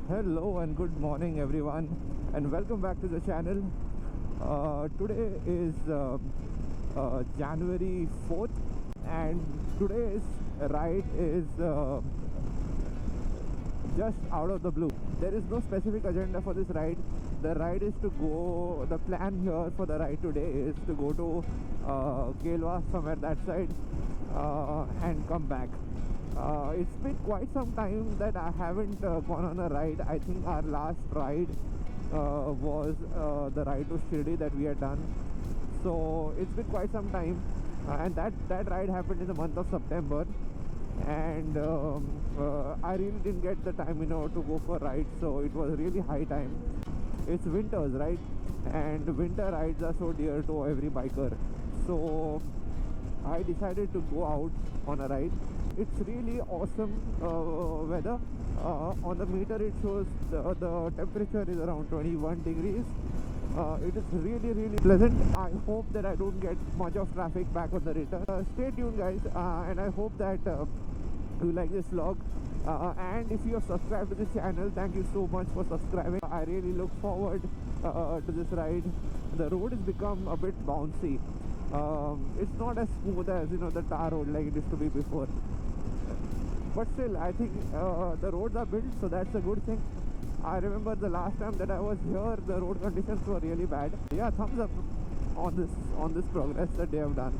Hello and good morning everyone, and welcome back to the channel. Today is January 4th, and today's ride is just out of the blue. There is no specific agenda for this ride. The ride is to go, the plan here for the ride today is to go to Kelwa, somewhere that side, and come back. It's been quite some time that I haven't gone on a ride. I think our last ride was the ride to Shirdi that we had done. So it's been quite some time, and that ride happened in the month of September. And I really didn't get the time, to go for rides. So it was really high time. It's winters, right? And winter rides are so dear to every biker. So I decided to go out on a ride. It's really awesome weather. On the meter it shows the temperature is around 21 degrees. It is really pleasant. I hope that I don't get much of traffic back on the return. Stay tuned guys, and I hope that you like this vlog. And if you have subscribed to this channel, thank you so much for subscribing. I really look forward to this ride. The road has become a bit bouncy. It's not as smooth as the tar road like it used to be before, but still I think the roads are built, so that's a good thing. I remember the last time that I was here, the road conditions were really bad. Yeah, thumbs up on this progress that they have done.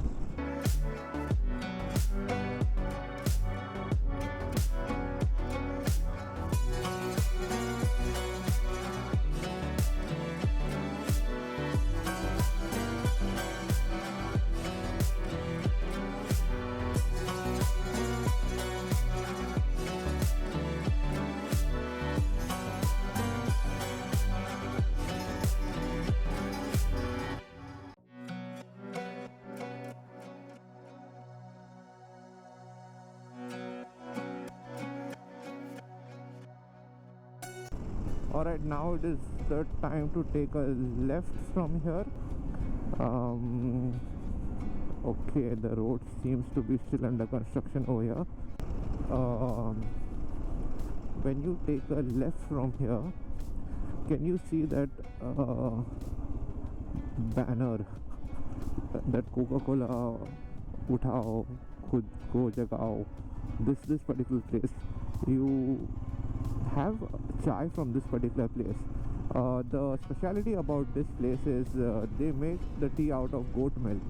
Alright, now it is the time to take a left from here. Okay, the road seems to be still under construction over here. When you take a left from here, can you see that banner, that Coca-Cola uthao khud ko jagao, this particular place? You have chai from this particular place. The speciality about this place is they make the tea out of goat milk.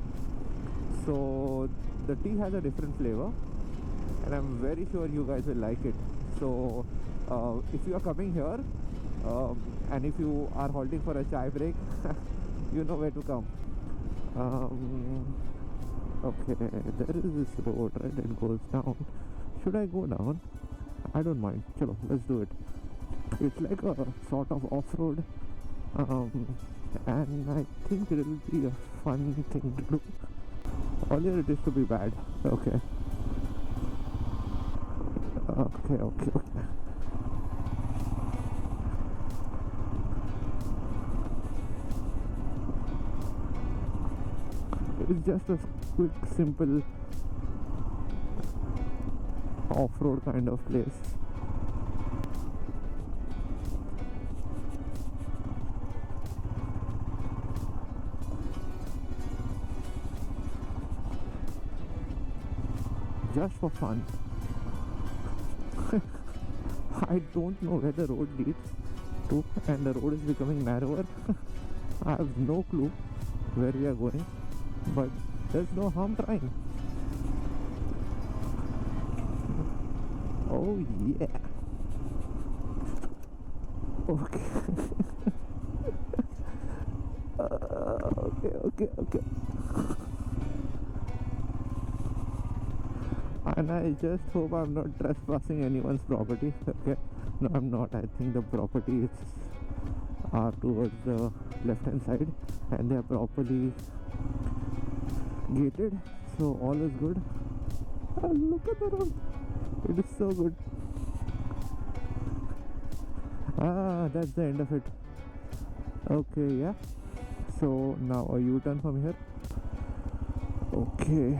So the tea has a different flavor, and I'm very sure you guys will like it. So if you are coming here, and if you are halting for a chai break, you know where to come. Okay, there is this road, right? It goes down. Should I go down? I don't mind. Chalo, let's do it. It's like a sort of off-road, and I think it will be a fun thing to do. Earlier it is to be bad. Okay. Okay. It's just a quick, simple off-road kind of place. Just for fun. I don't know where the road leads to, and the road is becoming narrower. I have no clue where we are going, but there's no harm trying. Oh yeah. Okay. Okay. And I just hope I'm not trespassing anyone's property. Okay. No, I'm not. I think the properties are towards the left hand side, and they are properly gated, so all is good. Look at the road. It is so good. That's the end of it. Okay, yeah. So now a U-turn from here. Okay.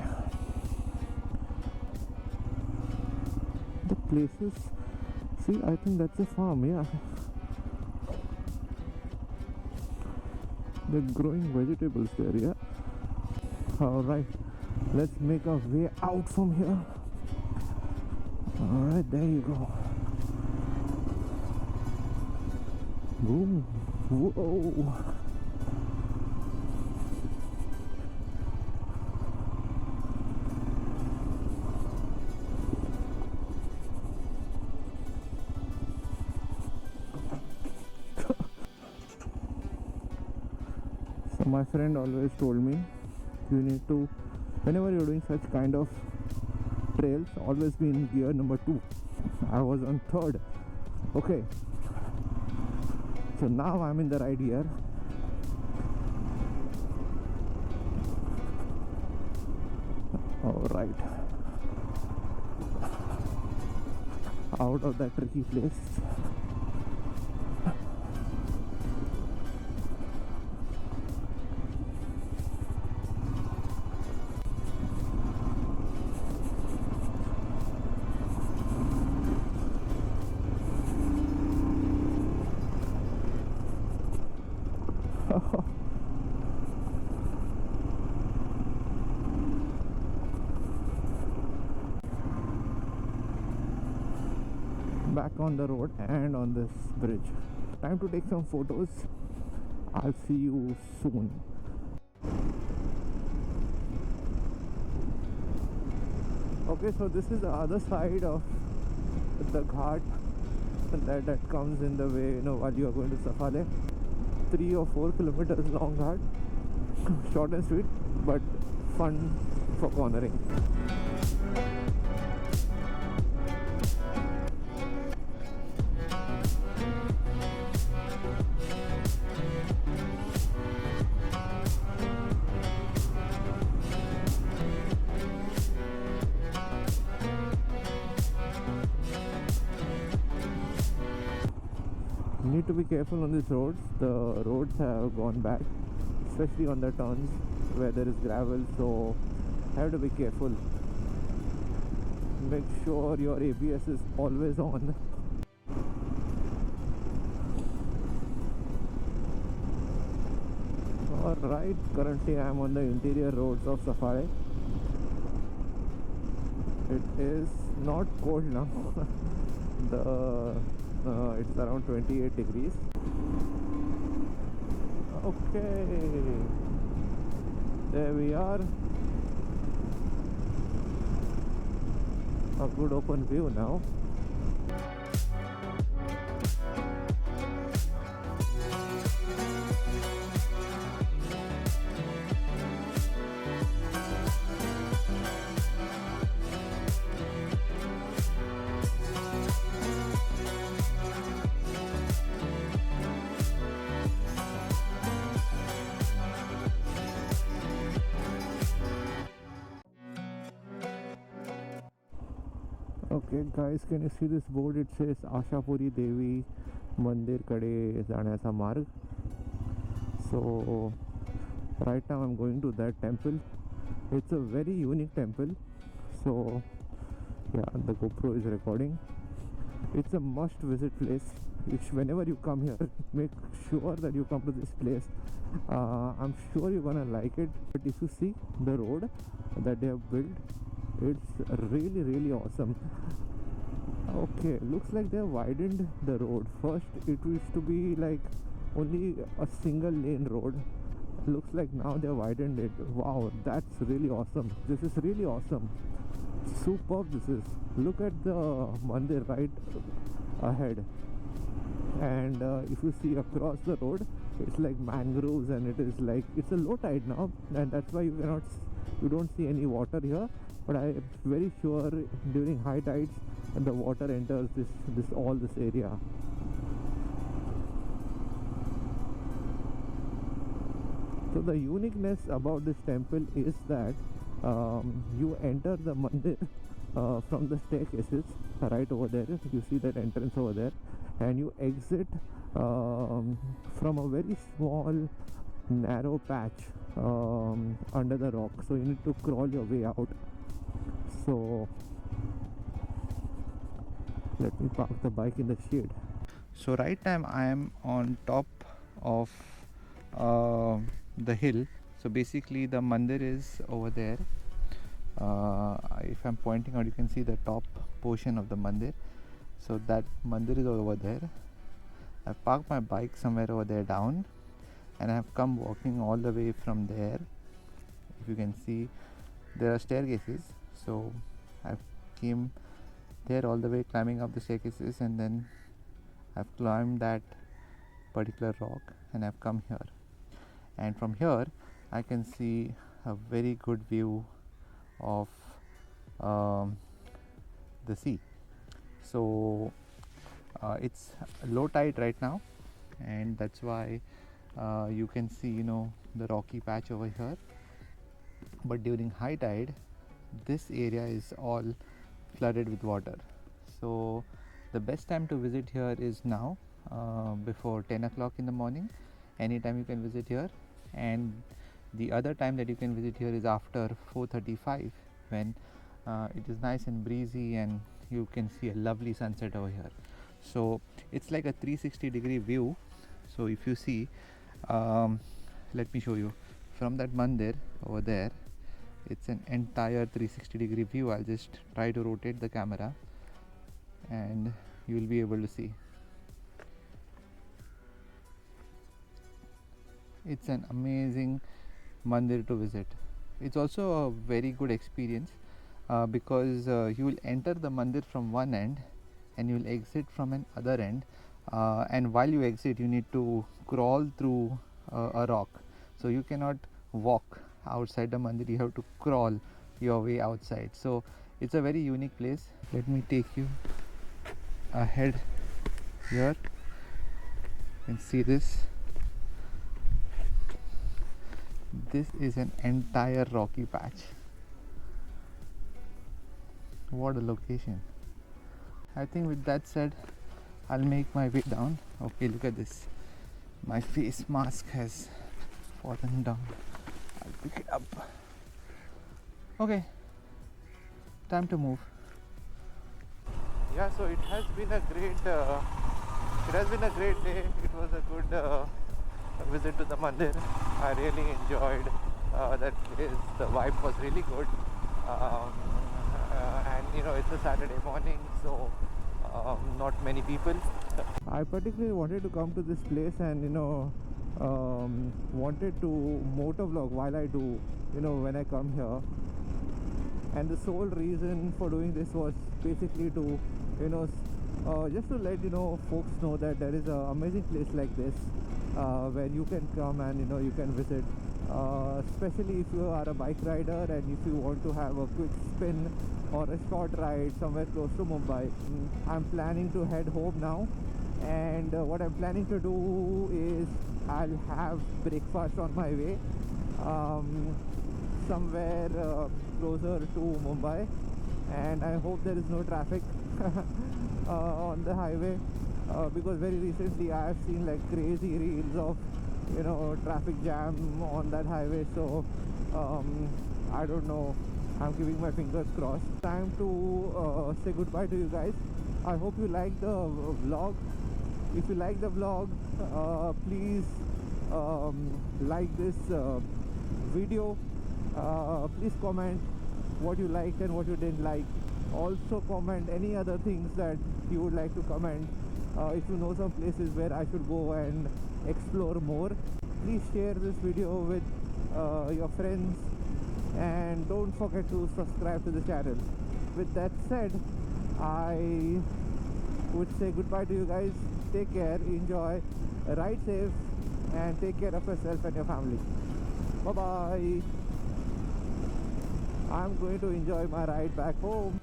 The places See, I think that's a farm, yeah. They're growing vegetables there, yeah. Alright, let's make our way out from here. Alright, there you go. Boom. Whoa. So my friend always told me, you need to, whenever you're doing such kind of trails, always be in gear number 2. I was on 3rd. Okay, so now I'm in the right gear. All right, out of that tricky place. Back on the road and on this bridge. Time to take some photos. I'll see you soon. Okay, so this is the other side of the ghat that comes in the way, while you are going to Safale. 3 or 4 kilometers long ghat. Short and sweet, but fun for cornering. Need to be careful on these roads. The roads have gone bad, especially on the turns where there is gravel, so have to be careful. Make sure your ABS is always on. Alright, currently I am on the interior roads of Safari. It is not cold now. It's around 28 degrees. Okay, there we are. A good open view now. Okay guys, can you see this board? It says Ashapuri Devi Mandir Kade Janasa Marg. So right now I'm going to that temple. It's a very unique temple. So yeah, the GoPro is recording. It's a must visit place. Whenever you come here, make sure that you come to this place. I'm sure you're gonna like it. But if you see the road that they have built, it's really awesome. Okay, looks like they have widened the road. First it used to be like only a single lane road. Looks like now they have widened it. Wow, that's really awesome. This is really awesome. Superb this is. Look at the mandir right ahead, and if you see across the road, it's like mangroves, and it's a low tide now, and that's why you don't see any water here. But I am very sure during high tides the water enters this area. So the uniqueness about this temple is that you enter the mandir from the staircases right over there. You see that entrance over there, and you exit from a very small narrow patch under the rock. So you need to crawl your way out. So Let me park the bike in the shade. So right now I am on top of the hill. So basically the mandir is over there. If I'm pointing out, you can see the top portion of the mandir. So that mandir is over there. I've parked my bike somewhere over there down, and I've come walking all the way from there. If you can see, there are staircases. So I've came there all the way, climbing up the staircases, and then I've climbed that particular rock and I've come here. And from here I can see a very good view of the sea. So it's low tide right now, and that's why you can see the rocky patch over here. But during high tide, this area is all flooded with water. So the best time to visit here is now, before 10 o'clock in the morning. Anytime you can visit here. And the other time that you can visit here is after 4:35, when it is nice and breezy and you can see a lovely sunset over here. So it's like a 360-degree view. So if you see, let me show you from that mandir over there. It's an entire 360-degree view. I'll just try to rotate the camera and you will be able to see. It's an amazing mandir to visit. It's also a very good experience because you will enter the mandir from one end and you will exit from an other end, and while you exit you need to crawl through a rock. So you cannot walk outside the mandir, you have to crawl your way outside. So it's a very unique place. Let me take you ahead here and see this. This is an entire rocky patch. What a location. I think with that said, I'll make my way down. Okay, look at this. My face mask has fallen down. I'll pick it up. Okay, time to move. Yeah, so it has been a great day. It was a good visit to the mandir. I really enjoyed that place. The vibe was really good, and it's a Saturday morning, so not many people. I particularly wanted to come to this place and wanted to motovlog while I do when I come here. And the sole reason for doing this was basically to just to let folks know that there is an amazing place like this where you can come and you can visit, especially if you are a bike rider and if you want to have a quick spin or a short ride somewhere close to Mumbai. I'm planning to head home now, and what I'm planning to do is I'll have breakfast on my way somewhere closer to Mumbai, and I hope there is no traffic on the highway, because very recently I have seen like crazy reels of traffic jam on that highway. So I don't know, I'm keeping my fingers crossed. Time to say goodbye to you guys. I hope you like the vlog. If you like the vlog, please like this video. Please comment what you liked and what you didn't like. Also comment any other things that you would like to comment. If you know some places where I should go and explore more, please share this video with your friends, and don't forget to subscribe to the channel. With that said, I would say goodbye to you guys. Take care, enjoy, ride safe, and take care of yourself and your family. Bye bye. I'm going to enjoy my ride back home.